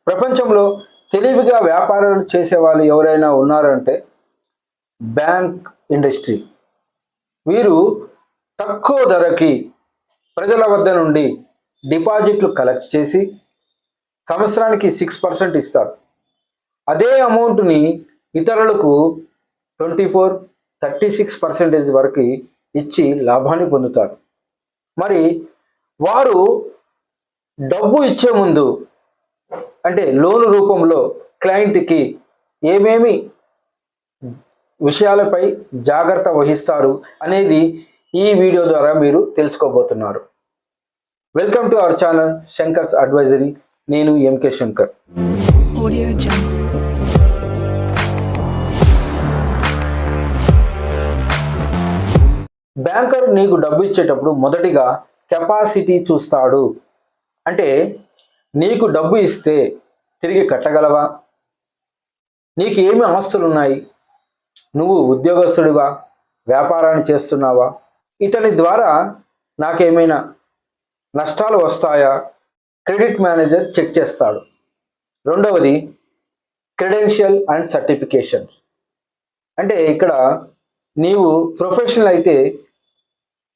ప్రపంచంలో తెలివిగా వ్యాపారాలు చేసే వాళ్ళు ఎవరైనా ఉన్నారంటే బ్యాంక్ ఇండస్ట్రీ. వీరు తక్కువ ధరకి ప్రజల వద్ద నుండి డిపాజిట్లు కలెక్ట్ చేసి సంవత్సరానికి 6% ఇస్తారు. అదే అమౌంట్ని ఇతరులకు 36% వరకు ఇచ్చి లాభాన్ని పొందుతారు. మరి వారు డబ్బు ఇచ్చే ముందు అంటే లోను రూపంలో క్లయింట్కి ఏమేమి విషయాలపై జాగ్రత్త వహిస్తారు అనేది ఈ వీడియో ద్వారా మీరు తెలుసుకోబోతున్నారు. Welcome to our channel Shankar's advisory. నేను ఎంకే శంకర్. బ్యాంకర్ నీకు డబ్బు ఇచ్చేటప్పుడు మొదటిగా కెపాసిటీ చూస్తాడు. అంటే నీకు డబ్బు ఇస్తే తిరిగి కట్టగలవా, నీకు ఏమి ఆస్తులు ఉన్నాయి, నువ్వు ఉద్యోగస్తుడివా, వ్యాపారాన్ని చేస్తున్నావా, ఇతని ద్వారా నాకేమైనా నష్టాలు వస్తాయా, క్రెడిట్ మేనేజర్ చెక్ చేస్తాడు. రెండవది క్రెడెన్షియల్ అండ్ సర్టిఫికేషన్స్. అంటే ఇక్కడ నీవు ప్రొఫెషనల్ అయితే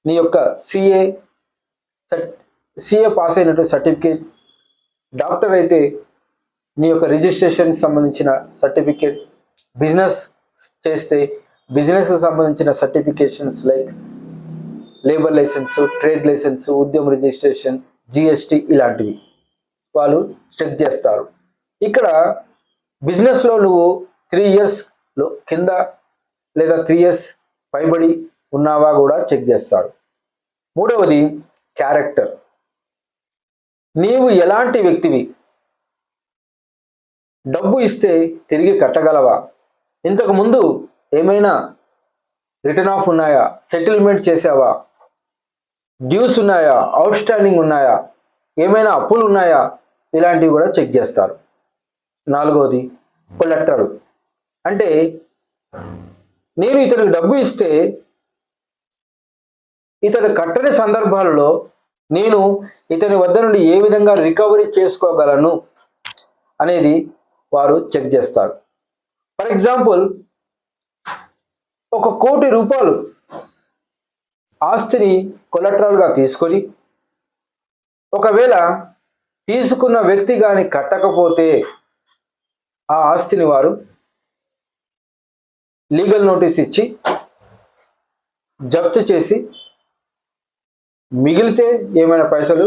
నీ యొక్క సిఏ పాస్ అయినటువంటి సర్టిఫికేట్, డాక్టర్ అయితే నీ యొక్క రిజిస్ట్రేషన్ సంబంధించిన సర్టిఫికేట్, బిజినెస్ చేస్తే బిజినెస్కి సంబంధించిన certifications like labour licence, trade licence, Udyam registration, GST ఇలాంటివి వాళ్ళు చెక్ చేస్తారు. ఇక్కడ బిజినెస్లో నువ్వు 3 years కింద లేదా 3 years పైబడి ఉన్నావా కూడా చెక్ చేస్తాడు. మూడవది క్యారెక్టర్. నీవు ఎలాంటి వ్యక్తివి, డబ్బు ఇస్తే తిరిగి కట్టగలవా, ఇంతకు ముందు ఏమైనా రిటర్న్ ఆఫ్ ఉన్నాయా, సెటిల్మెంట్ చేసావా, డ్యూస్ ఉన్నాయా, అవుట్ స్టాండింగ్ ఉన్నాయా, ఏమైనా అప్పులు ఉన్నాయా, ఇలాంటివి కూడా చెక్ చేస్తారు. నాలుగవది కొలెక్టర్. అంటే నేను ఇతనికి డబ్బు ఇస్తే ఇతను కట్టని సందర్భాలలో నేను ఇతని వద్ద నుండి ఏ విధంగా రికవరీ చేసుకోగలను అనేది వారు చెక్ చేస్తారు. ఫర్ ఎగ్జాంపుల్, 1 కోటి రూపాయలు ఆస్తిని కొలెటరల్గా తీసుకొని ఒకవేళ తీసుకున్న వ్యక్తి కానీ కట్టకపోతే ఆ ఆస్తిని వారు లీగల్ నోటీస్ ఇచ్చి జప్తు చేసి మిగిలితే ఏమైనా పైసలు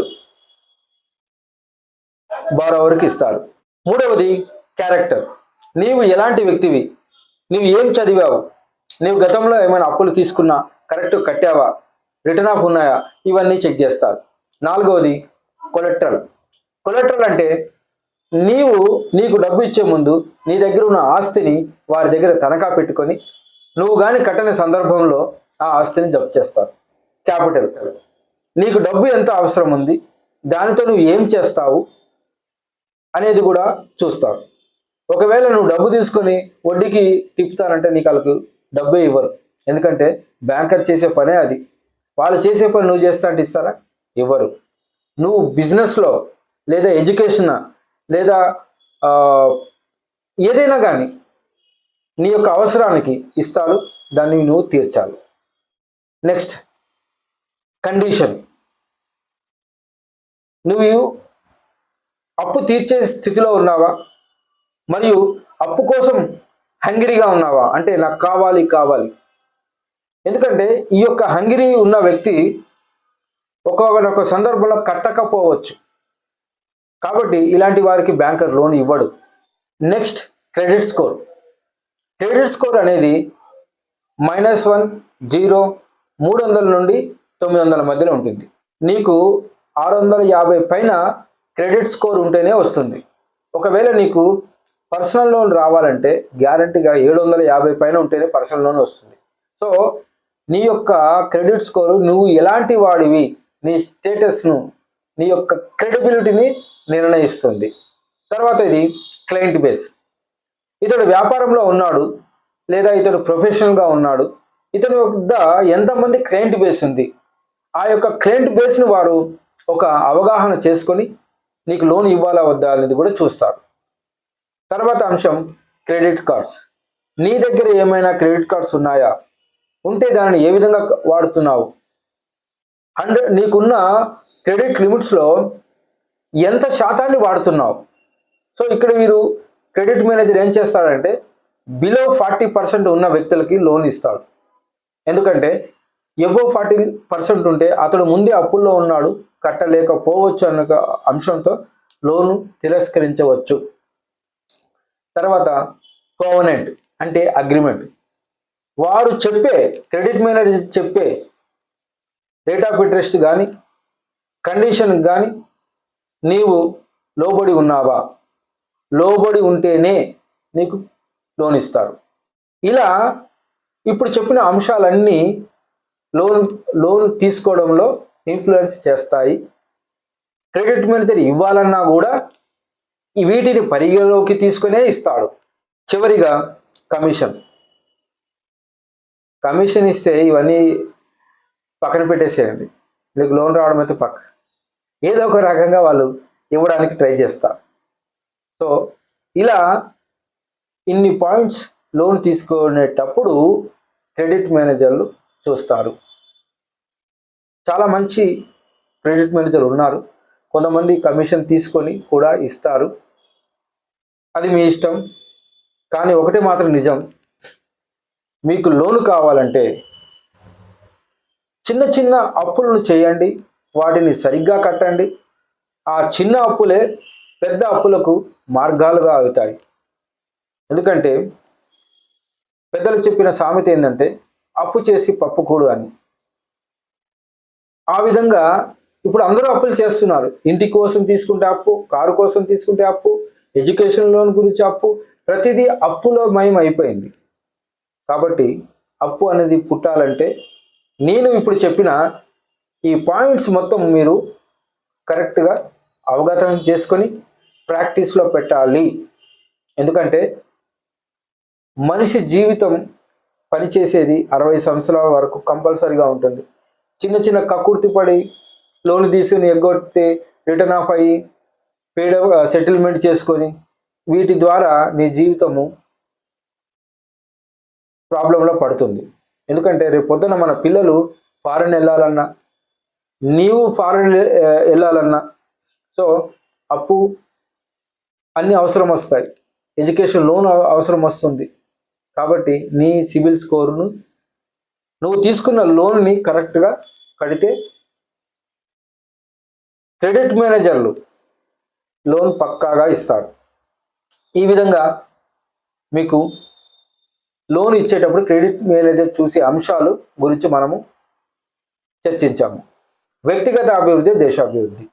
బారోవర్కి ఇస్తారు. మూడవది క్యారెక్టర్. నీవు ఎలాంటి వ్యక్తివి, నీవు ఏం చదివావు, నీవు గతంలో ఏమైనా అప్పులు తీసుకున్నా కరెక్ట్ కట్టావా, రిటర్న్ ఆఫ్ ఉన్నాయా, ఇవన్నీ చెక్ చేస్తారు. నాలుగవది కొలెక్టర్. కొలెక్టర్ అంటే నీకు డబ్బు ఇచ్చే ముందు నీ దగ్గర ఉన్న ఆస్తిని వారి దగ్గర తనఖా పెట్టుకొని నువ్వు కానీ కట్టని సందర్భంలో ఆ ఆస్తిని జప్తు చేస్తారు. క్యాపిటల్. నీకు డబ్బు ఎంత అవసరం ఉంది, దానితో నువ్వు ఏం చేస్తావు అనేది కూడా చూస్తావు. ఒకవేళ నువ్వు డబ్బు తీసుకొని వడ్డీకి తిప్పుతానంటే నీకు వాళ్ళకు డబ్బే ఇవ్వరు. ఎందుకంటే బ్యాంకర్ చేసే పనే అది. వాళ్ళు చేసే పని నువ్వు చేస్తా అంటే ఇస్తారా? ఇవ్వరు. నువ్వు బిజినెస్లో లేదా ఎడ్యుకేషన్ లేదా ఏదైనా కానీ నీ యొక్క అవసరానికి ఇస్తారు, దాన్ని నువ్వు తీర్చాలి. Next condition. నువ్వు అప్పు తీర్చే స్థితిలో ఉన్నావా, మరియు అప్పు కోసం హంగిరీగా ఉన్నావా, అంటే నాకు కావాలి. ఎందుకంటే ఈ యొక్క హంగిరీ ఉన్న వ్యక్తి ఒక్కొక్క సందర్భంలో కట్టకపోవచ్చు. కాబట్టి ఇలాంటి వారికి బ్యాంకర్ లోన్ ఇవ్వడు. Next credit score. Credit score అనేది -1, 0, 300 నుండి 900 మధ్యలో ఉంటుంది. నీకు 650 పైన క్రెడిట్ స్కోర్ ఉంటేనే వస్తుంది. ఒకవేళ నీకు పర్సనల్ లోన్ రావాలంటే గ్యారంటీగా 750 పైన ఉంటేనే పర్సనల్ లోన్ వస్తుంది. సో నీ యొక్క క్రెడిట్ స్కోరు నువ్వు ఎలాంటి వాడివి, నీ స్టేటస్ను, నీ యొక్క క్రెడిబిలిటీని నిర్ణయిస్తుంది. తర్వాత ఇది క్లయింట్ బేస్. ఇతడు వ్యాపారంలో ఉన్నాడు లేదా ఇతడు ప్రొఫెషనల్గా ఉన్నాడు, ఇతని వద్ద ఎంతమంది క్లయింట్ బేస్ ఉంది, ఆ యొక్క క్లయింట్ బేస్ను వారు ఒక అవగాహన చేసుకొని నీకు లోన్ ఇవ్వాలా వద్దా అనేది కూడా చూస్తారు. తర్వాత అంశం క్రెడిట్ కార్డ్స్. నీ దగ్గర ఏమైనా క్రెడిట్ కార్డ్స్ ఉన్నాయా? ఉంటే దానిని ఏ విధంగా వాడుతున్నావు? నీకున్న క్రెడిట్ లిమిట్స్లో ఎంత శాతాన్ని వాడుతున్నావు? సో ఇక్కడ వీరు క్రెడిట్ మేనేజర్ ఏం చేస్తాడంటే బిలో 40% ఉన్న వ్యక్తులకి లోన్ ఇస్తాడు. ఎందుకంటే ఎబోవ్ 40% ఉంటే అతడు ముందే అప్పుల్లో ఉన్నాడు, కట్టలేకపోవచ్చు అన్న అంశంతో లోను తిరస్కరించవచ్చు. తర్వాత కోవనెంట్ అంటే అగ్రిమెంట్. వారు చెప్పే క్రెడిట్ మేనేజర్ చెప్పే రేట్ ఆఫ్ ఇంట్రెస్ట్ కానీ కండిషన్ కానీ నీవు లోబడి ఉన్నావా? లోబడి ఉంటేనే నీకు లోన్ ఇస్తారు. ఇలా ఇప్పుడు చెప్పిన అంశాలన్నీ లోన్ తీసుకోవడంలో ఇన్ఫ్లుయెన్స్ చేస్తాయి. క్రెడిట్ మేనేజర్ ఇవ్వాలన్నా కూడా వీటిని పరిగణలోకి తీసుకునే ఇస్తాడు. చివరిగా కమిషన్ ఇస్తే ఇవన్నీ పక్కన పెట్టేసేయండి. మీకు లోన్ రావడం అయితే ఏదో ఒక రకంగా వాళ్ళు ఇవ్వడానికి ట్రై చేస్తారు. సో ఇలా ఇన్ని పాయింట్స్ లోన్ తీసుకునేటప్పుడు క్రెడిట్ మేనేజర్లు చూస్తారు. చాలా మంచి క్రెడిట్ మేనేజర్ ఉన్నారు. కొంతమంది కమిషన్ తీసుకొని కూడా ఇస్తారు, అది మీ ఇష్టం. కానీ ఒకటి మాత్రం నిజం, మీకు లోను కావాలంటే చిన్న చిన్న అప్పులను చేయండి, వాటిని సరిగ్గా కట్టండి. ఆ చిన్న అప్పులే పెద్ద అప్పులకు మార్గాలుగా అవుతాయి. ఎందుకంటే పెద్దలు చెప్పిన సామెత ఏంటంటే అప్పు చేసి పప్పు కూడు అని. ఆ విధంగా ఇప్పుడు అందరూ అప్పులు చేస్తున్నారు. ఇంటి కోసం తీసుకుంటే అప్పు, కారు కోసం తీసుకుంటే అప్పు, ఎడ్యుకేషన్ లోన్ గురించి అప్పు, ప్రతిదీ అప్పులో మయం అయిపోయింది. కాబట్టి అప్పు అనేది పుట్టాలంటే నేను ఇప్పుడు చెప్పిన ఈ పాయింట్స్ మొత్తం మీరు కరెక్ట్గా అవగతం చేసుకొని ప్రాక్టీస్లో పెట్టాలి. ఎందుకంటే మనిషి జీవితం పనిచేసేది 60 సంవత్సరాల వరకు కంపల్సరీగా ఉంటుంది. చిన్న చిన్న కక్కుర్తి పడి లోన్ తీసుకుని ఎగ్గొడితే రిటర్న్ ఆఫ్ అయ్యి సెటిల్మెంట్ చేసుకొని వీటి ద్వారా నీ జీవితము ప్రాబ్లంలో పడుతుంది. ఎందుకంటే రేపు పొద్దున మన పిల్లలు ఫారెన్ వెళ్ళాలన్నా, నీవు ఫారెన్ వెళ్ళాలన్నా, సో అప్పు అన్నీ అవసరం వస్తాయి. ఎడ్యుకేషన్ లోన్ అవసరం వస్తుంది. కాబట్టి నీ సిబిల్ స్కోరును నువ్వు తీసుకున్న లోన్ని కరెక్ట్గా కడితే క్రెడిట్ మేనేజర్లు లోన్ పక్కాగా ఇస్తాడు. ఈ విధంగా మీకు లోన్ ఇచ్చేటప్పుడు క్రెడిట్ మేనేజర్ చూసే అంశాలు గురించి మనము చర్చించాము. వ్యక్తిగత అభివృద్ధి, దేశాభివృద్ధి.